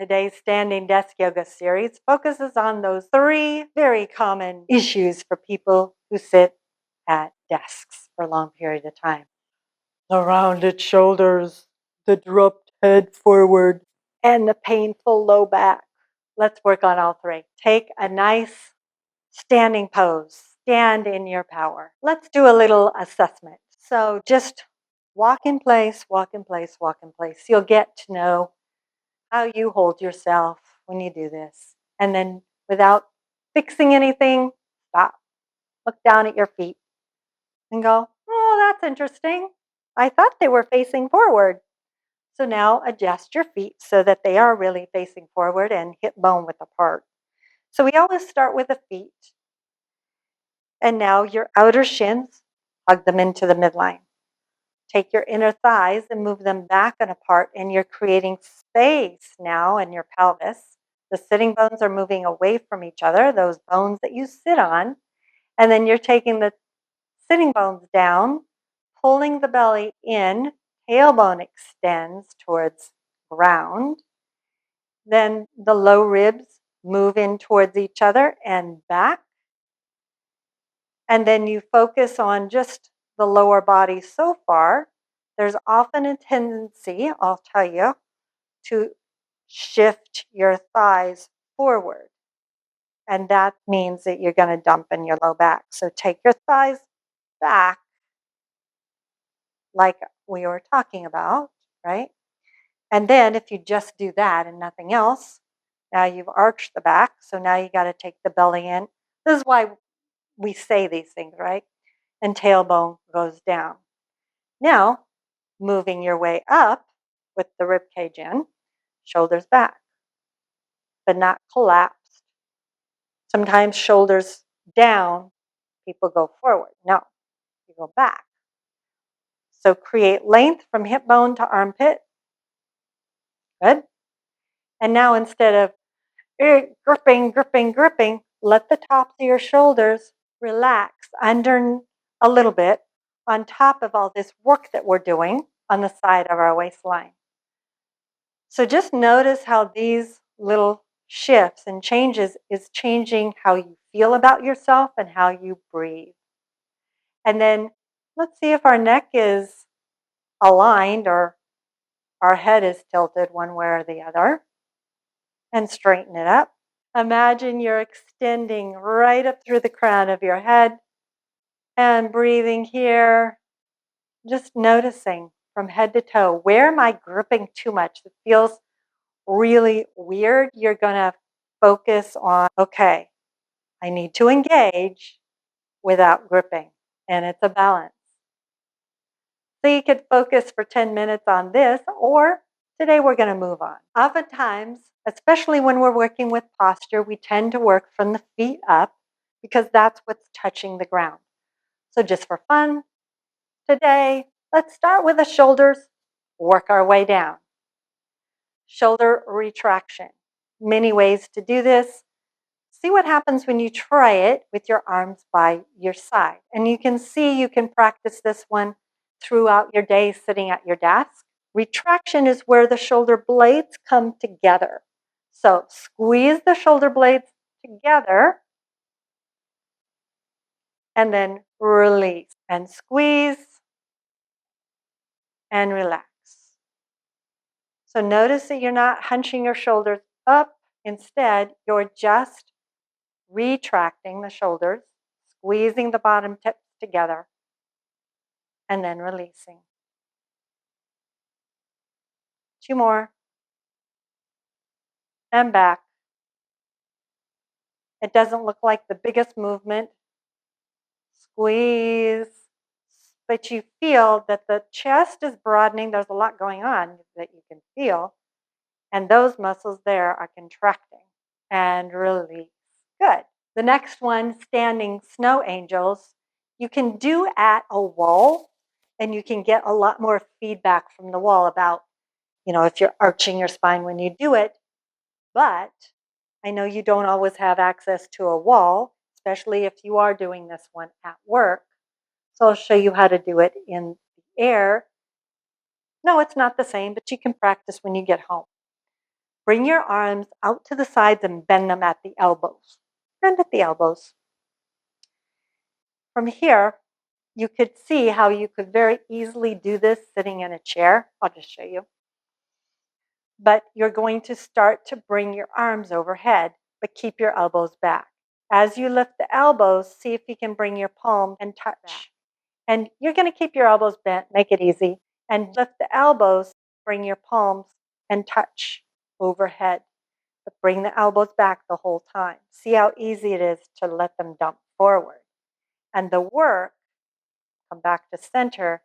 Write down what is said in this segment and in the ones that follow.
today's standing desk yoga series focuses on those 3 very common issues for people who sit at desks for a long period of time. The rounded shoulders, the dropped head forward, and the painful low back. Let's work on all 3. Take a nice standing pose. Stand in your power. Let's do a little assessment. So just walk in place, walk in place, walk in place. You'll get to know how you hold yourself when you do this. And then without fixing anything, stop. Look down at your feet and go, oh, that's interesting. I thought they were facing forward. So now adjust your feet so that they are really facing forward and hip bone width apart. So we always start with the feet. And now your outer shins, hug them into the midline. Take your inner thighs and move them back and apart, and you're creating space now in your pelvis. The sitting bones are moving away from each other, those bones that you sit on. And then you're taking the sitting bones down, pulling the belly in, tailbone extends towards ground. Then the low ribs move in towards each other and back. And then you focus on just the lower body so far. There's often a tendency, I'll tell you, to shift your thighs forward. And that means that you're going to dump in your low back. So take your thighs back, like we were talking about, right? And then if you just do that and nothing else, now you've arched the back. So now you got to take the belly in. This is why we say these things, right? And tailbone goes down. Now, moving your way up with the rib cage in, shoulders back, but not collapsed. Sometimes shoulders down, people go forward. No, you go back. So create length from hip bone to armpit. Good. And now instead of gripping, gripping, gripping, let the tops of your shoulders relax under a little bit on top of all this work that we're doing on the side of our waistline. So just notice how these little shifts and changes is changing how you feel about yourself and how you breathe. And then let's see if our neck is aligned or our head is tilted one way or the other. And straighten it up. Imagine you're extending right up through the crown of your head and breathing here, just noticing from head to toe, where am I gripping too much? It feels really weird. You're going to focus on, okay, I need to engage without gripping, and it's a balance. So you could focus for 10 minutes on this, or today we're going to move on. Oftentimes, especially when we're working with posture, we tend to work from the feet up because that's what's touching the ground. So just for fun, today, let's start with the shoulders, work our way down. Shoulder retraction. Many ways to do this. See what happens when you try it with your arms by your side. And you can see you can practice this one throughout your day sitting at your desk. Retraction is where the shoulder blades come together. So squeeze the shoulder blades together and then release and squeeze and relax. So notice that you're not hunching your shoulders up. Instead, you're just retracting the shoulders, squeezing the bottom tips together, and then releasing. 2 more. And back. It doesn't look like the biggest movement. Squeeze. But you feel that the chest is broadening. There's a lot going on that you can feel. And those muscles there are contracting. And release. Good. The next one, standing snow angels, you can do at a wall, and you can get a lot more feedback from the wall about, if you're arching your spine when you do it. But I know you don't always have access to a wall, especially if you are doing this one at work. So I'll show you how to do it in the air. No, it's not the same, but you can practice when you get home. Bring your arms out to the sides and bend them at the elbows. Bend at the elbows. From here, you could see how you could very easily do this sitting in a chair. I'll just show you. But you're going to start to bring your arms overhead, but keep your elbows back. As you lift the elbows, see if you can bring your palm and touch. And you're going to keep your elbows bent, make it easy. And lift the elbows, bring your palms and touch overhead. But bring the elbows back the whole time. See how easy it is to let them dump forward. And the work, come back to center,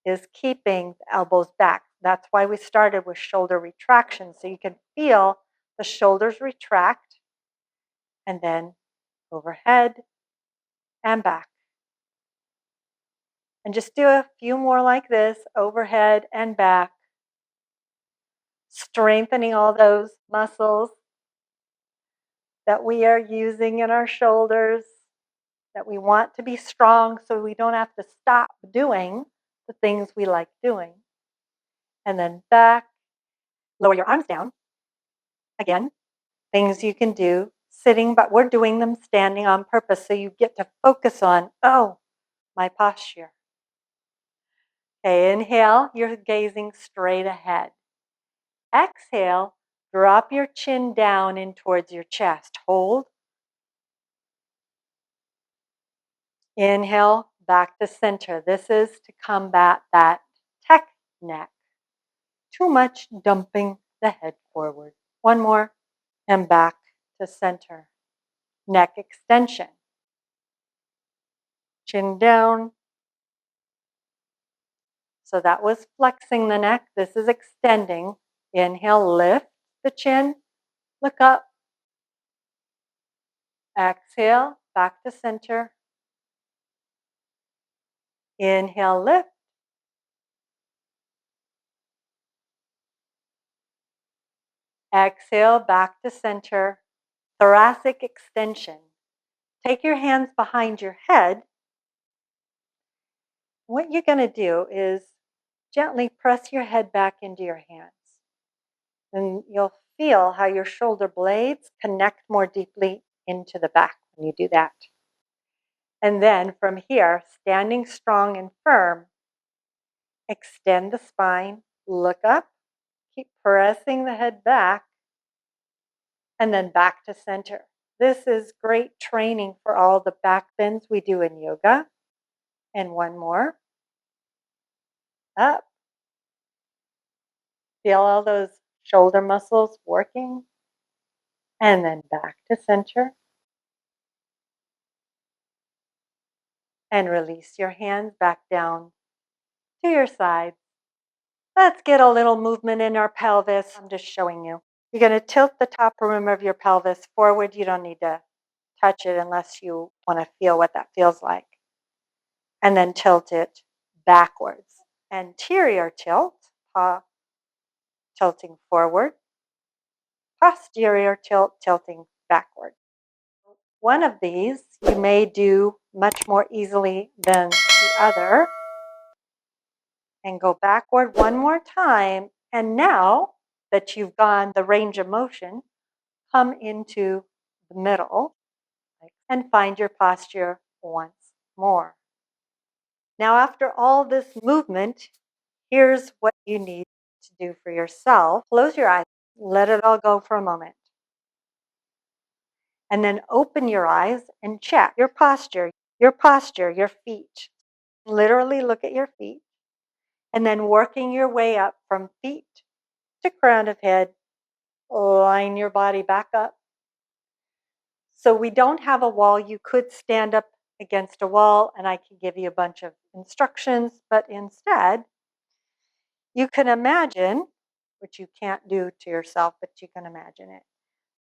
is keeping the elbows back. That's why we started with shoulder retraction. So you can feel the shoulders retract and then overhead and back. And just do a few more like this, overhead and back, strengthening all those muscles that we are using in our shoulders, that we want to be strong so we don't have to stop doing the things we like doing. And then back, lower your arms down. Again, things you can do sitting, but we're doing them standing on purpose so you get to focus on, oh, my posture. Okay, inhale, you're gazing straight ahead. Exhale, drop your chin down in towards your chest. Hold. Inhale, back to center. This is to combat that tech neck. Too much dumping the head forward. One more, and back to center. Neck extension. Chin down. So that was flexing the neck. This is extending. Inhale, lift the chin. Look up. Exhale, back to center. Inhale, lift. Exhale, back to center. Thoracic extension. Take your hands behind your head. What you're going to do is gently press your head back into your hands. And you'll feel how your shoulder blades connect more deeply into the back when you do that. And then from here, standing strong and firm, extend the spine, look up, keep pressing the head back, and then back to center. This is great training for all the back bends we do in yoga. And one more. Up. Feel all those shoulder muscles working. And then back to center. And release your hands back down to your sides. Let's get a little movement in our pelvis. I'm just showing you. You're going to tilt the top rim of your pelvis forward. You don't need to touch it unless you want to feel what that feels like. And then tilt it backwards. Anterior tilt, tilting forward. Posterior tilt, tilting backward. One of these you may do much more easily than the other. And go backward one more time. And now that you've gone the range of motion, come into the middle and find your posture once more. Now, after all this movement, here's what you need to do for yourself. Close your eyes, let it all go for a moment. And then open your eyes and check your posture, your feet. Literally look at your feet. And then working your way up from feet to crown of head, line your body back up. So we don't have a wall. You could stand up against a wall and I could give you a bunch of instructions, but instead, you can imagine, which you can't do to yourself, but you can imagine it,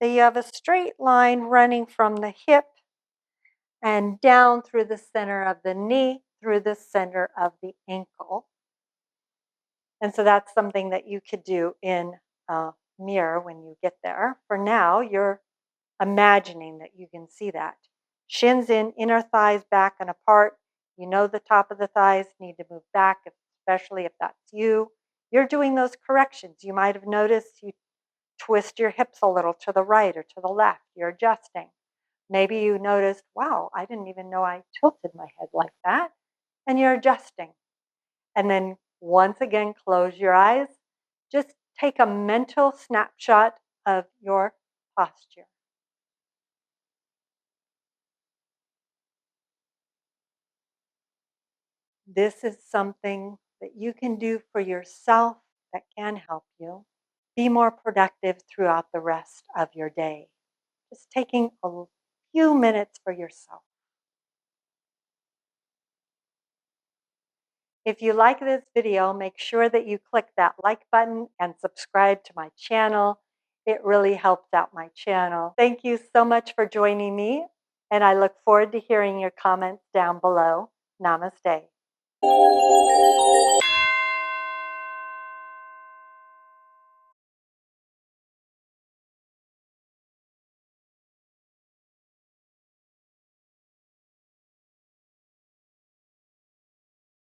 that you have a straight line running from the hip and down through the center of the knee, through the center of the ankle. And so that's something that you could do in a mirror when you get there. For now, you're imagining that you can see that. Shins in, inner thighs back and apart. You know the top of the thighs need to move back, especially if that's you. You're doing those corrections. You might have noticed you Twist your hips a little to the right or to the left. You're adjusting. Maybe you noticed, wow, I didn't even know I tilted my head like that. And you're adjusting. And then once again, close your eyes. Just take a mental snapshot of your posture. This is something that you can do for yourself that can help you be more productive throughout the rest of your day. Just taking a few minutes for yourself. If you like this video, make sure that you click that like button and subscribe to my channel. It really helps out my channel. Thank you so much for joining me, and I look forward to hearing your comments down below. Namaste.